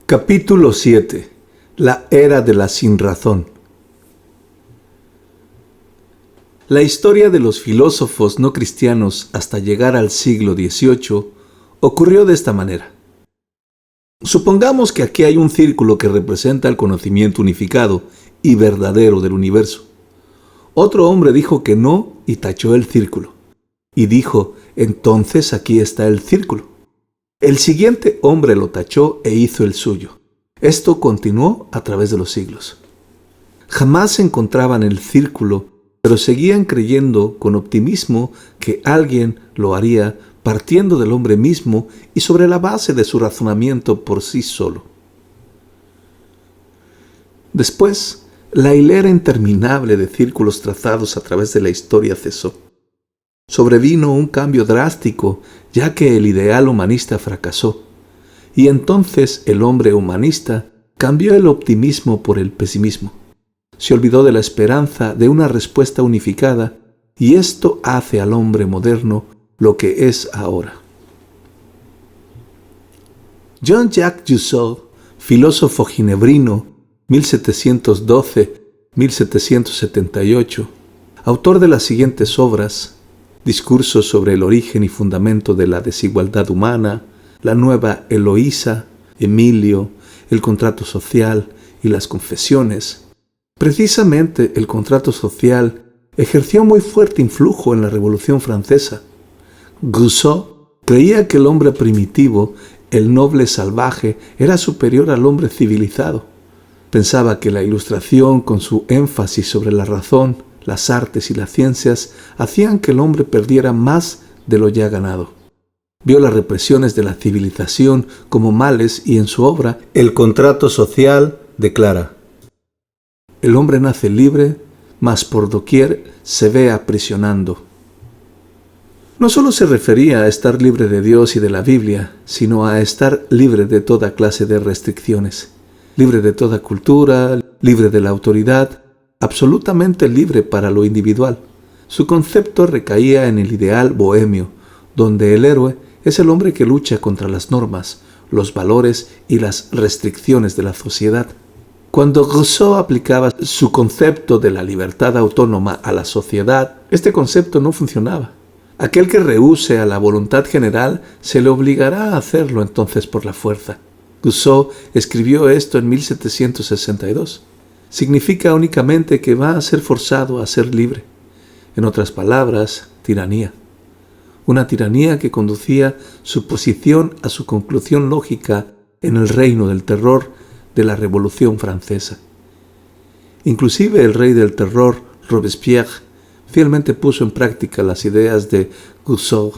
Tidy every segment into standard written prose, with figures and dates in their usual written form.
Capítulo 7. La era de la sinrazón. La historia de los filósofos no cristianos hasta llegar al siglo XVIII ocurrió de esta manera. Supongamos que aquí hay un círculo que representa el conocimiento unificado y verdadero del universo. Otro hombre dijo que no y tachó el círculo. Y dijo, entonces aquí está el círculo. El siguiente hombre lo tachó e hizo el suyo. Esto continuó a través de los siglos. Jamás encontraban el círculo, pero seguían creyendo con optimismo que alguien lo haría partiendo del hombre mismo y sobre la base de su razonamiento por sí solo. Después, la hilera interminable de círculos trazados a través de la historia cesó. Sobrevino un cambio drástico, ya que el ideal humanista fracasó, y entonces el hombre humanista cambió el optimismo por el pesimismo. Se olvidó de la esperanza de una respuesta unificada, y esto hace al hombre moderno lo que es ahora. Jean-Jacques Rousseau, filósofo ginebrino, 1712-1778, autor de las siguientes obras: Discursos sobre el origen y fundamento de la desigualdad humana, La nueva Eloísa, Emilio, El contrato social y las confesiones. Precisamente el contrato social ejerció muy fuerte influjo en la Revolución Francesa. Rousseau creía que el hombre primitivo, el noble salvaje, era superior al hombre civilizado. Pensaba que la Ilustración, con su énfasis sobre la razón, las artes y las ciencias, hacían que el hombre perdiera más de lo ya ganado. Vio las represiones de la civilización como males y en su obra El contrato social declara: el hombre nace libre, mas por doquier se ve aprisionando. No solo se refería a estar libre de Dios y de la Biblia, sino a estar libre de toda clase de restricciones, libre de toda cultura, libre de la autoridad, absolutamente libre para lo individual. Su concepto recaía en el ideal bohemio, donde el héroe es el hombre que lucha contra las normas, los valores y las restricciones de la sociedad. Cuando Rousseau aplicaba su concepto de la libertad autónoma a la sociedad, este concepto no funcionaba. Aquel que rehúse a la voluntad general se le obligará a hacerlo entonces por la fuerza. Rousseau escribió esto en 1762. Significa únicamente que va a ser forzado a ser libre. En otras palabras, tiranía. Una tiranía que conducía su posición a su conclusión lógica en el reino del terror de la Revolución Francesa. Inclusive el rey del terror, Robespierre, fielmente puso en práctica las ideas de Rousseau.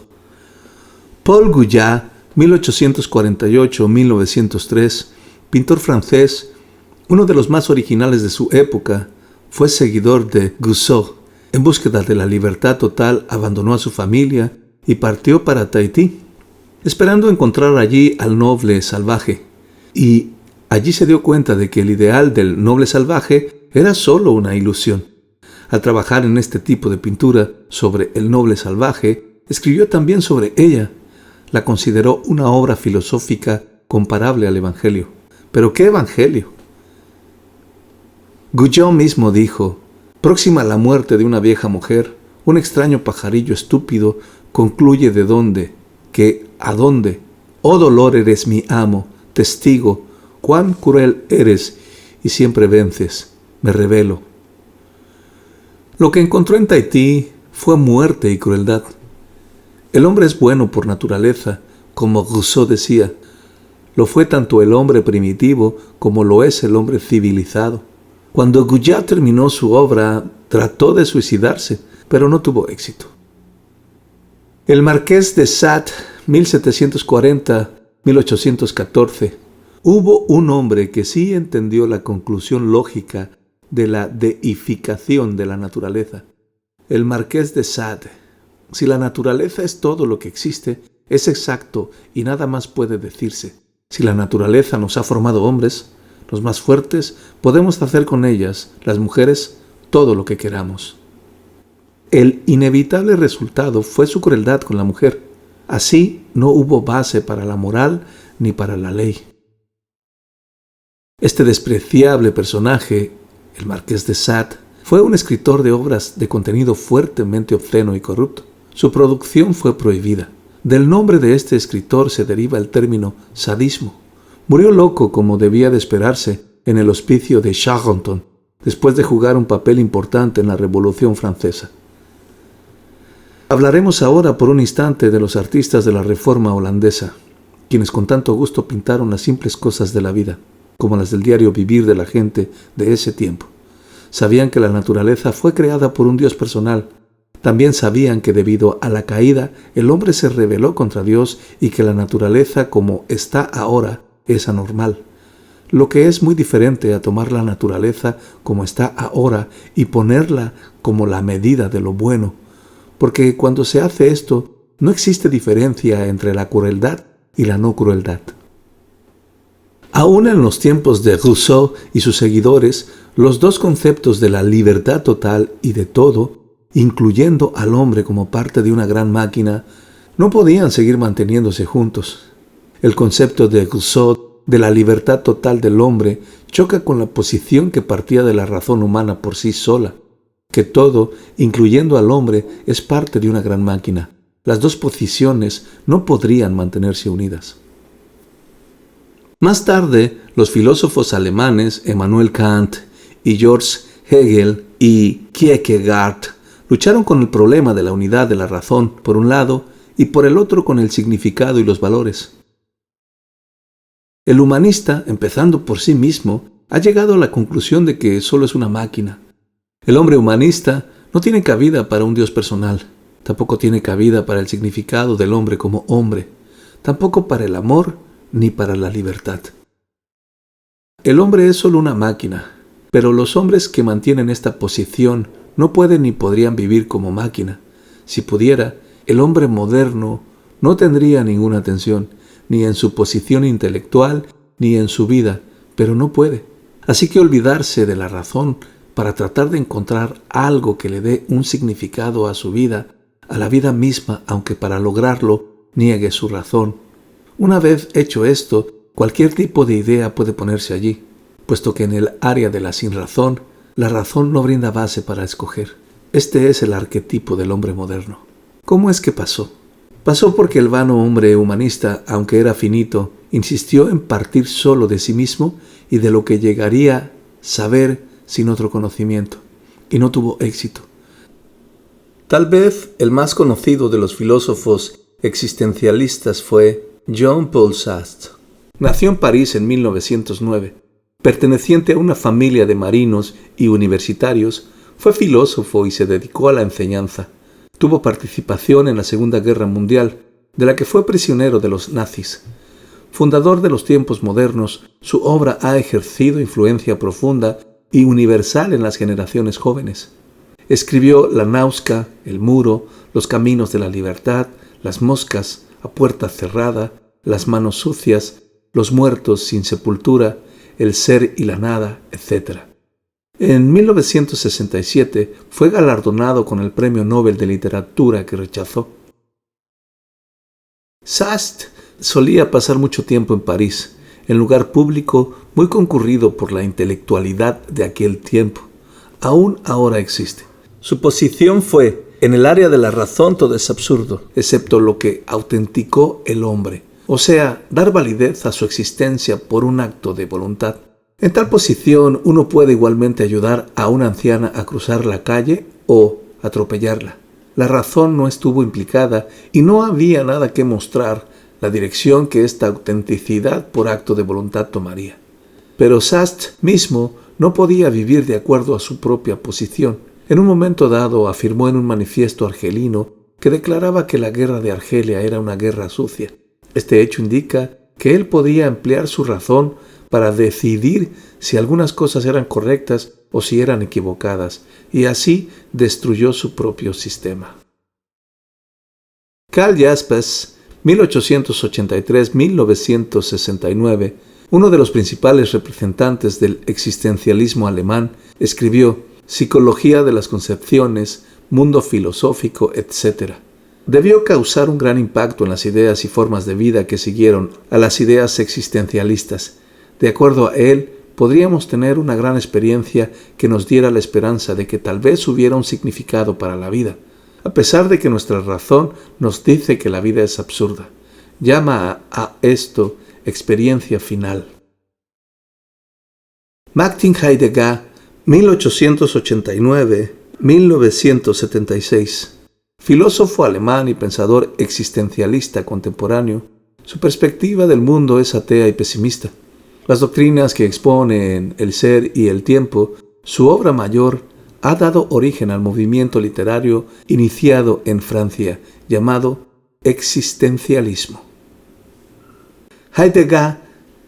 Paul Gauguin, 1848-1903, pintor francés, uno de los más originales de su época, fue seguidor de Rousseau. En búsqueda de la libertad total, abandonó a su familia y partió para Tahití, esperando encontrar allí al noble salvaje. Y allí se dio cuenta de que el ideal del noble salvaje era solo una ilusión. Al trabajar en este tipo de pintura sobre el noble salvaje, escribió también sobre ella. La consideró una obra filosófica comparable al Evangelio. ¿Pero qué Evangelio? Gauguin mismo dijo: próxima a la muerte de una vieja mujer, un extraño pajarillo estúpido concluye de dónde, que a dónde. Oh dolor, eres mi amo, testigo, cuán cruel eres y siempre vences, me revelo. Lo que encontró en Tahití fue muerte y crueldad. El hombre es bueno por naturaleza, como Rousseau decía. Lo fue tanto el hombre primitivo como lo es el hombre civilizado. Cuando Gauguin terminó su obra, trató de suicidarse, pero no tuvo éxito. El Marqués de Sade, 1740-1814, hubo un hombre que sí entendió la conclusión lógica de la deificación de la naturaleza. El Marqués de Sade: si la naturaleza es todo lo que existe, es exacto y nada más puede decirse. Si la naturaleza nos ha formado hombres, los más fuertes, podemos hacer con ellas, las mujeres, todo lo que queramos. El inevitable resultado fue su crueldad con la mujer. Así no hubo base para la moral ni para la ley. Este despreciable personaje, el Marqués de Sade, fue un escritor de obras de contenido fuertemente obsceno y corrupto. Su producción fue prohibida. Del nombre de este escritor se deriva el término sadismo. Murió loco, como debía de esperarse, en el hospicio de Charenton, después de jugar un papel importante en la Revolución Francesa. Hablaremos ahora por un instante de los artistas de la Reforma holandesa, quienes con tanto gusto pintaron las simples cosas de la vida, como las del diario vivir de la gente de ese tiempo. Sabían que la naturaleza fue creada por un Dios personal. También sabían que debido a la caída el hombre se rebeló contra Dios y que la naturaleza como está ahora es anormal. Lo que es muy diferente a tomar la naturaleza como está ahora y ponerla como la medida de lo bueno. Porque cuando se hace esto, no existe diferencia entre la crueldad y la no crueldad. Aún en los tiempos de Rousseau y sus seguidores, los dos conceptos de la libertad total y de todo, incluyendo al hombre como parte de una gran máquina, no podían seguir manteniéndose juntos. El concepto de Rousseau de la libertad total del hombre choca con la posición que partía de la razón humana por sí sola, que todo, incluyendo al hombre, es parte de una gran máquina. Las dos posiciones no podrían mantenerse unidas. Más tarde, los filósofos alemanes Immanuel Kant y George Hegel y Kierkegaard lucharon con el problema de la unidad de la razón por un lado y por el otro con el significado y los valores. El humanista, empezando por sí mismo, ha llegado a la conclusión de que solo es una máquina. El hombre humanista no tiene cabida para un Dios personal, tampoco tiene cabida para el significado del hombre como hombre, tampoco para el amor ni para la libertad. El hombre es solo una máquina, pero los hombres que mantienen esta posición no pueden ni podrían vivir como máquina. Si pudiera, el hombre moderno no tendría ninguna atención, ni en su posición intelectual, ni en su vida, pero no puede. Así que olvidarse de la razón para tratar de encontrar algo que le dé un significado a su vida, a la vida misma, aunque para lograrlo niegue su razón. Una vez hecho esto, cualquier tipo de idea puede ponerse allí, puesto que en el área de la sinrazón, la razón no brinda base para escoger. Este es el arquetipo del hombre moderno. ¿Cómo es que pasó? Pasó porque el vano hombre humanista, aunque era finito, insistió en partir solo de sí mismo y de lo que llegaría a saber sin otro conocimiento, y no tuvo éxito. Tal vez el más conocido de los filósofos existencialistas fue Jean-Paul Sartre. Nació en París en 1909. Perteneciente a una familia de marinos y universitarios, fue filósofo y se dedicó a la enseñanza. Tuvo participación en la Segunda Guerra Mundial, de la que fue prisionero de los nazis. Fundador de los tiempos modernos, su obra ha ejercido influencia profunda y universal en las generaciones jóvenes. Escribió La Náusea, El Muro, Los Caminos de la Libertad, Las Moscas, A Puerta Cerrada, Las Manos Sucias, Los Muertos sin Sepultura, El Ser y la Nada, etc. En 1967 fue galardonado con el Premio Nobel de Literatura que rechazó. Sartre solía pasar mucho tiempo en París, en lugar público muy concurrido por la intelectualidad de aquel tiempo. Aún ahora existe. Su posición fue: en el área de la razón todo es absurdo, excepto lo que autenticó el hombre, o sea, dar validez a su existencia por un acto de voluntad. En tal posición uno puede igualmente ayudar a una anciana a cruzar la calle o atropellarla. La razón no estuvo implicada y no había nada que mostrar la dirección que esta autenticidad por acto de voluntad tomaría. Pero Sartre mismo no podía vivir de acuerdo a su propia posición. En un momento dado afirmó en un manifiesto argelino que declaraba que la guerra de Argelia era una guerra sucia. Este hecho indica que él podía emplear su razón para decidir si algunas cosas eran correctas o si eran equivocadas, y así destruyó su propio sistema. Karl Jaspers, 1883-1969, uno de los principales representantes del existencialismo alemán, escribió Psicología de las concepciones, mundo filosófico, etc. Debió causar un gran impacto en las ideas y formas de vida que siguieron a las ideas existencialistas. De acuerdo a él, podríamos tener una gran experiencia que nos diera la esperanza de que tal vez hubiera un significado para la vida, a pesar de que nuestra razón nos dice que la vida es absurda. Llama a esto experiencia final. Martin Heidegger, 1889-1976. Filósofo alemán y pensador existencialista contemporáneo, su perspectiva del mundo es atea y pesimista. Las doctrinas que exponen el ser y el tiempo, su obra mayor, ha dado origen al movimiento literario iniciado en Francia, llamado existencialismo. Heidegger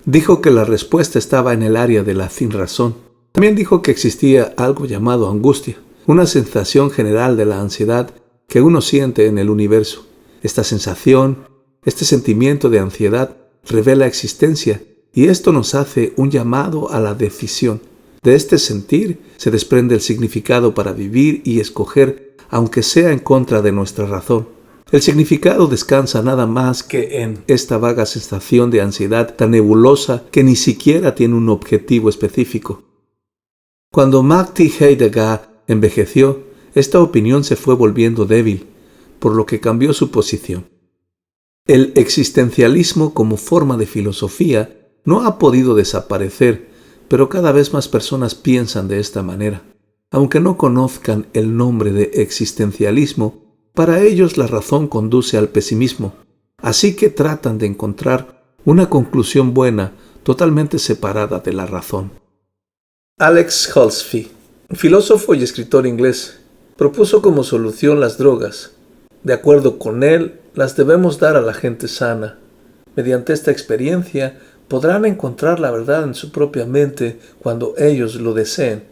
dijo que la respuesta estaba en el área de la sinrazón. También dijo que existía algo llamado angustia, una sensación general de la ansiedad que uno siente en el universo. Esta sensación, este sentimiento de ansiedad revela existencia y esto nos hace un llamado a la decisión. De este sentir se desprende el significado para vivir y escoger, aunque sea en contra de nuestra razón. El significado descansa nada más que en esta vaga sensación de ansiedad tan nebulosa que ni siquiera tiene un objetivo específico. Cuando Martin Heidegger envejeció, esta opinión se fue volviendo débil, por lo que cambió su posición. El existencialismo como forma de filosofía no ha podido desaparecer, pero cada vez más personas piensan de esta manera. Aunque no conozcan el nombre de existencialismo, para ellos la razón conduce al pesimismo, así que tratan de encontrar una conclusión buena totalmente separada de la razón. Alex Halsey, filósofo y escritor inglés, propuso como solución las drogas. De acuerdo con él, las debemos dar a la gente sana. Mediante esta experiencia podrán encontrar la verdad en su propia mente cuando ellos lo deseen.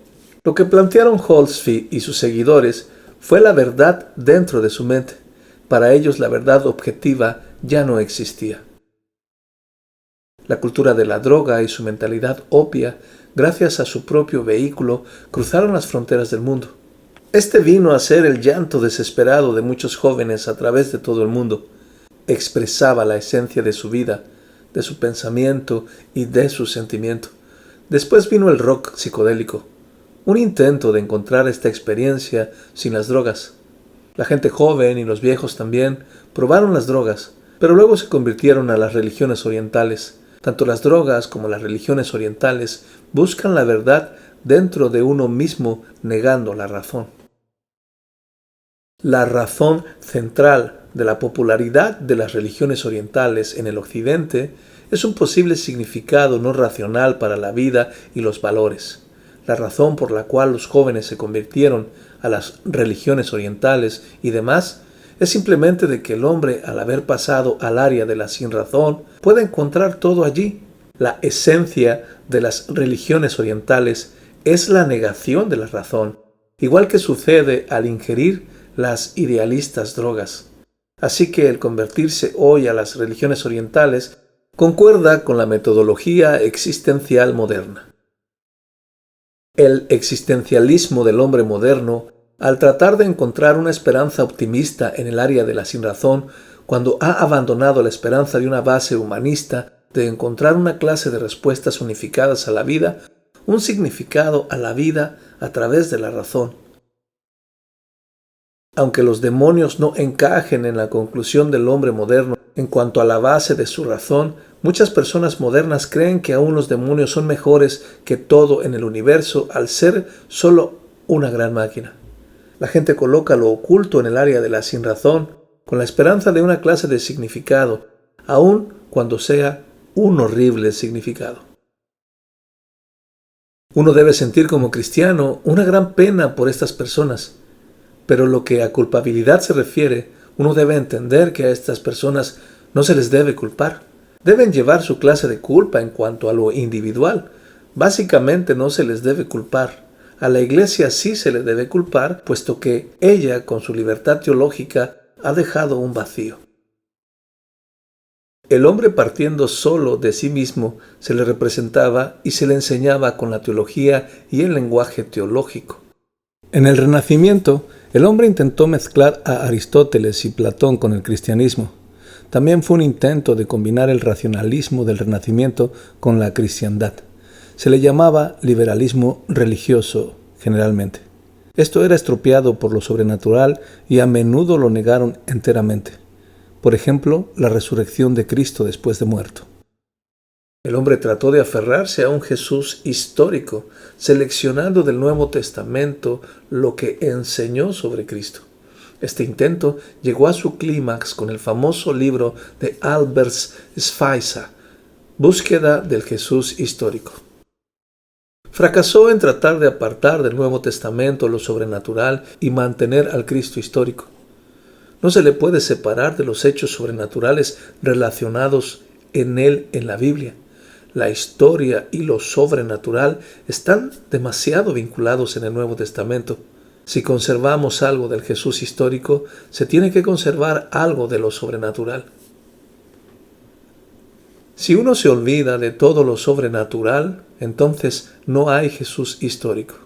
Lo que plantearon Halsey y sus seguidores fue la verdad dentro de su mente. Para ellos la verdad objetiva ya no existía. La cultura de la droga y su mentalidad opia, gracias a su propio vehículo, cruzaron las fronteras del mundo. Este vino a ser el llanto desesperado de muchos jóvenes a través de todo el mundo. Expresaba la esencia de su vida, de su pensamiento y de su sentimiento. Después vino el rock psicodélico, un intento de encontrar esta experiencia sin las drogas. La gente joven y los viejos también probaron las drogas, pero luego se convirtieron a las religiones orientales. Tanto las drogas como las religiones orientales buscan la verdad dentro de uno mismo, negando la razón. La razón central de la popularidad de las religiones orientales en el occidente es un posible significado no racional para la vida y los valores. La razón por la cual los jóvenes se convirtieron a las religiones orientales y demás es simplemente de que el hombre, al haber pasado al área de la sinrazón, puede encontrar todo allí. La esencia de las religiones orientales es la negación de la razón, igual que sucede al ingerir las idealistas drogas. Así que el convertirse hoy a las religiones orientales concuerda con la metodología existencial moderna. El existencialismo del hombre moderno, al tratar de encontrar una esperanza optimista en el área de la sinrazón, cuando ha abandonado la esperanza de una base humanista, de encontrar una clase de respuestas unificadas a la vida, un significado a la vida a través de la razón. Aunque los demonios no encajen en la conclusión del hombre moderno en cuanto a la base de su razón, muchas personas modernas creen que aún los demonios son mejores que todo en el universo al ser solo una gran máquina. La gente coloca lo oculto en el área de la sinrazón con la esperanza de una clase de significado, aun cuando sea un horrible significado. Uno debe sentir como cristiano una gran pena por estas personas, pero lo que a culpabilidad se refiere, uno debe entender que a estas personas no se les debe culpar. Deben llevar su clase de culpa en cuanto a lo individual. Básicamente no se les debe culpar. A la Iglesia sí se le debe culpar, puesto que ella, con su libertad teológica, ha dejado un vacío. El hombre partiendo solo de sí mismo se le representaba y se le enseñaba con la teología y el lenguaje teológico. En el Renacimiento, el hombre intentó mezclar a Aristóteles y Platón con el cristianismo. También fue un intento de combinar el racionalismo del Renacimiento con la cristiandad. Se le llamaba liberalismo religioso generalmente. Esto era estropeado por lo sobrenatural y a menudo lo negaron enteramente. Por ejemplo, la resurrección de Cristo después de muerto. El hombre trató de aferrarse a un Jesús histórico, seleccionando del Nuevo Testamento lo que enseñó sobre Cristo. Este intento llegó a su clímax con el famoso libro de Albert Schweitzer, Búsqueda del Jesús histórico. Fracasó en tratar de apartar del Nuevo Testamento lo sobrenatural y mantener al Cristo histórico. No se le puede separar de los hechos sobrenaturales relacionados en él en la Biblia. La historia y lo sobrenatural están demasiado vinculados en el Nuevo Testamento. Si conservamos algo del Jesús histórico, se tiene que conservar algo de lo sobrenatural. Si uno se olvida de todo lo sobrenatural, entonces no hay Jesús histórico.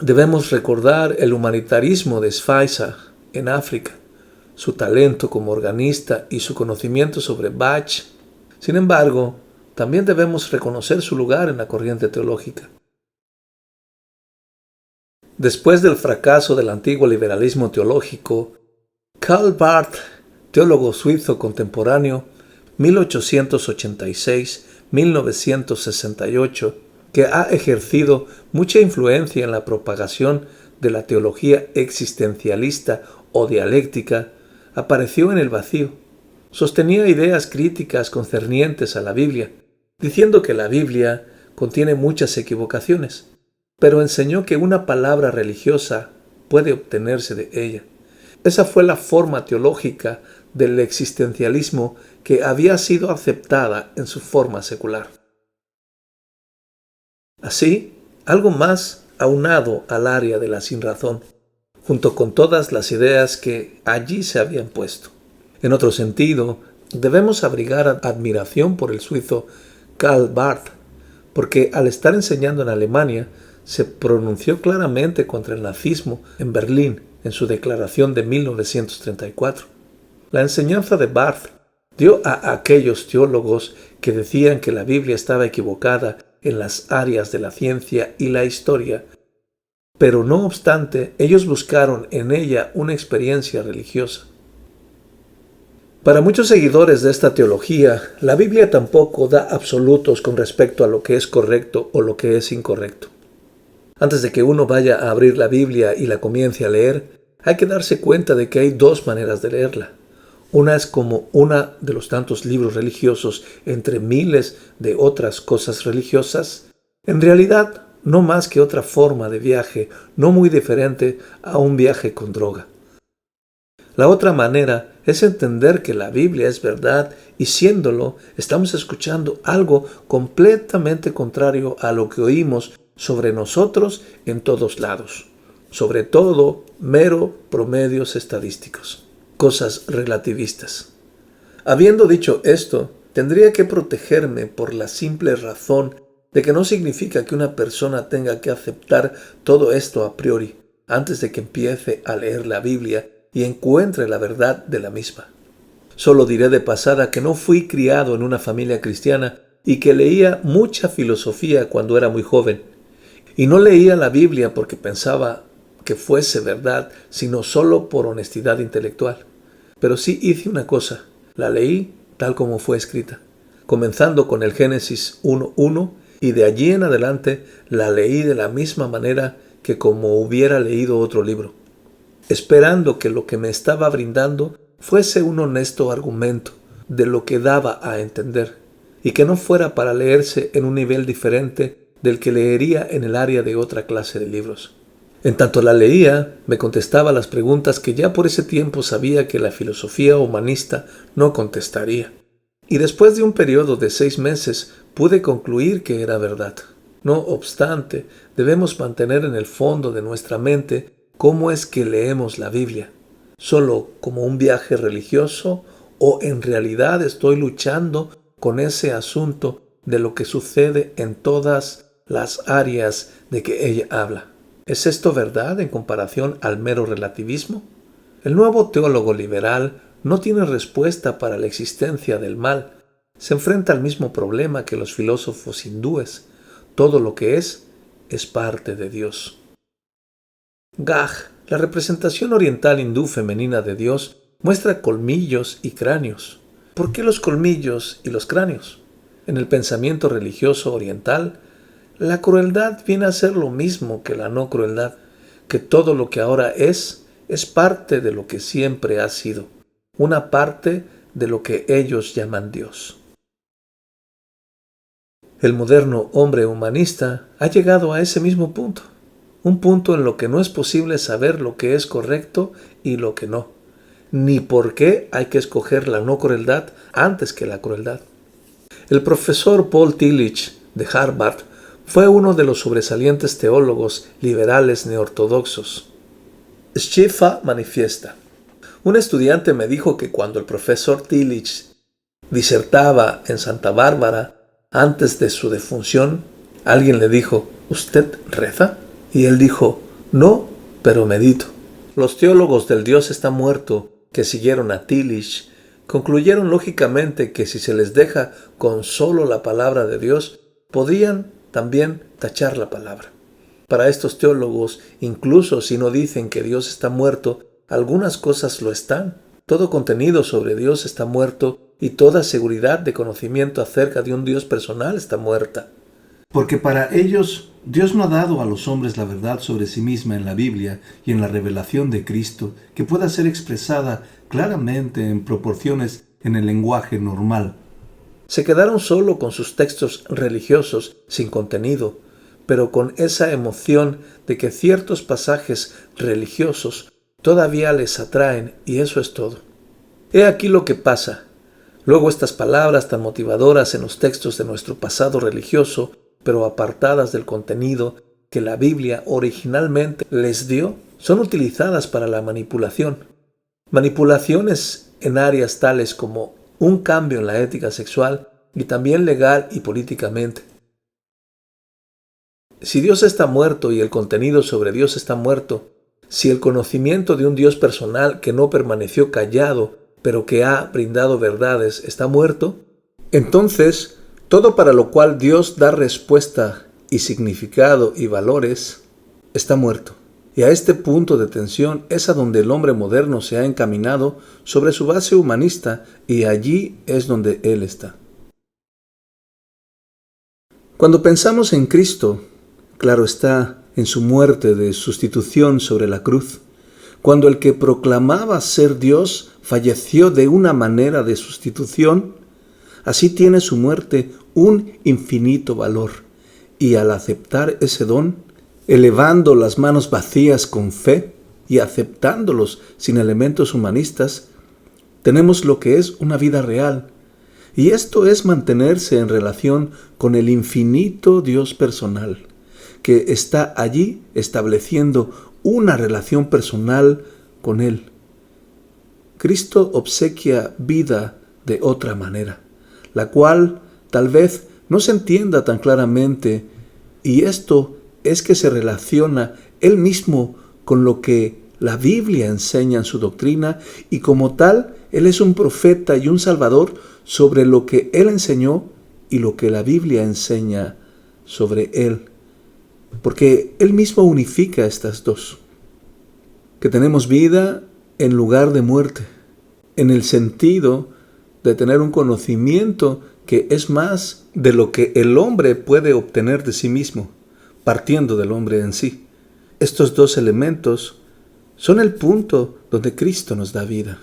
Debemos recordar el humanitarismo de Schweitzer en África, su talento como organista y su conocimiento sobre Bach. Sin embargo, también debemos reconocer su lugar en la corriente teológica. Después del fracaso del antiguo liberalismo teológico, Karl Barth, teólogo suizo contemporáneo, 1886-1968, que ha ejercido mucha influencia en la propagación de la teología existencialista o dialéctica, apareció en el vacío. Sostenía ideas críticas concernientes a la Biblia, diciendo que la Biblia contiene muchas equivocaciones, pero enseñó que una palabra religiosa puede obtenerse de ella. Esa fue la forma teológica del existencialismo que había sido aceptada en su forma secular. Así, algo más aunado al área de la sinrazón, junto con todas las ideas que allí se habían puesto. En otro sentido, debemos abrigar admiración por el suizo Karl Barth, porque al estar enseñando en Alemania, se pronunció claramente contra el nazismo en Berlín en su declaración de 1934. La enseñanza de Barth dio a aquellos teólogos que decían que la Biblia estaba equivocada en las áreas de la ciencia y la historia, pero no obstante, ellos buscaron en ella una experiencia religiosa. Para muchos seguidores de esta teología, la Biblia tampoco da absolutos con respecto a lo que es correcto o lo que es incorrecto. Antes de que uno vaya a abrir la Biblia y la comience a leer, hay que darse cuenta de que hay dos maneras de leerla. Una es como una de los tantos libros religiosos entre miles de otras cosas religiosas. En realidad, no más que otra forma de viaje, no muy diferente a un viaje con droga. La otra manera es entender que la Biblia es verdad y siéndolo, estamos escuchando algo completamente contrario a lo que oímos sobre nosotros en todos lados. Sobre todo, mero promedios estadísticos, cosas relativistas. Habiendo dicho esto, tendría que protegerme por la simple razón de que no significa que una persona tenga que aceptar todo esto a priori, antes de que empiece a leer la Biblia y encuentre la verdad de la misma. Solo diré de pasada que no fui criado en una familia cristiana y que leía mucha filosofía cuando era muy joven. Y no leía la Biblia porque pensaba que fuese verdad, sino solo por honestidad intelectual. Pero sí hice una cosa, la leí tal como fue escrita, comenzando con el Génesis 1:1 y de allí en adelante la leí de la misma manera que como hubiera leído otro libro, esperando que lo que me estaba brindando fuese un honesto argumento de lo que daba a entender y que no fuera para leerse en un nivel diferente del que leería en el área de otra clase de libros. En tanto la leía, me contestaba las preguntas que ya por ese tiempo sabía que la filosofía humanista no contestaría. Y después de un periodo de 6 meses pude concluir que era verdad. No obstante, debemos mantener en el fondo de nuestra mente cómo es que leemos la Biblia. ¿Solo como un viaje religioso o en realidad estoy luchando con ese asunto de lo que sucede en todas las áreas de que ella habla? ¿Es esto verdad en comparación al mero relativismo? El nuevo teólogo liberal no tiene respuesta para la existencia del mal, se enfrenta al mismo problema que los filósofos hindúes. Todo lo que es parte de Dios. Gaj, la representación oriental hindú femenina de Dios, muestra colmillos y cráneos. ¿Por qué los colmillos y los cráneos? En el pensamiento religioso oriental, la crueldad viene a ser lo mismo que la no crueldad, que todo lo que ahora es parte de lo que siempre ha sido, una parte de lo que ellos llaman Dios. El moderno hombre humanista ha llegado a ese mismo punto, un punto en lo que no es posible saber lo que es correcto y lo que no, ni por qué hay que escoger la no crueldad antes que la crueldad. El profesor Paul Tillich de Harvard fue uno de los sobresalientes teólogos liberales neortodoxos. Schieffa manifiesta: un estudiante me dijo que cuando el profesor Tillich disertaba en Santa Bárbara antes de su defunción, alguien le dijo: ¿usted reza? Y él dijo: no, pero medito. Los teólogos del Dios está muerto que siguieron a Tillich concluyeron lógicamente que si se les deja con solo la palabra de Dios, podrían también tachar la palabra. Para estos teólogos, incluso si no dicen que Dios está muerto, algunas cosas lo están. Todo contenido sobre Dios está muerto y toda seguridad de conocimiento acerca de un Dios personal está muerta. Porque para ellos, Dios no ha dado a los hombres la verdad sobre sí misma en la Biblia y en la revelación de Cristo que pueda ser expresada claramente en proporciones en el lenguaje normal. Se quedaron solo con sus textos religiosos sin contenido, pero con esa emoción de que ciertos pasajes religiosos todavía les atraen, y eso es todo. He aquí lo que pasa. Luego estas palabras tan motivadoras en los textos de nuestro pasado religioso, pero apartadas del contenido que la Biblia originalmente les dio, son utilizadas para la manipulación. Manipulaciones en áreas tales como un cambio en la ética sexual y también legal y políticamente. Si Dios está muerto y el contenido sobre Dios está muerto, si el conocimiento de un Dios personal que no permaneció callado, pero que ha brindado verdades, está muerto, entonces todo para lo cual Dios da respuesta y significado y valores está muerto. Y a este punto de tensión es a donde el hombre moderno se ha encaminado sobre su base humanista, y allí es donde él está. Cuando pensamos en Cristo, claro está, en su muerte de sustitución sobre la cruz, cuando el que proclamaba ser Dios falleció de una manera de sustitución, así tiene su muerte un infinito valor, y al aceptar ese don, elevando las manos vacías con fe y aceptándolos sin elementos humanistas, tenemos lo que es una vida real, y esto es mantenerse en relación con el infinito Dios personal, que está allí estableciendo una relación personal con Él. Cristo obsequia vida de otra manera, la cual tal vez no se entienda tan claramente, y esto es que se relaciona Él mismo con lo que la Biblia enseña en su doctrina, y como tal, Él es un profeta y un salvador sobre lo que Él enseñó y lo que la Biblia enseña sobre Él. Porque Él mismo unifica estas dos. Que tenemos vida en lugar de muerte, en el sentido de tener un conocimiento que es más de lo que el hombre puede obtener de sí mismo, partiendo del hombre en sí. Estos dos elementos son el punto donde Cristo nos da vida.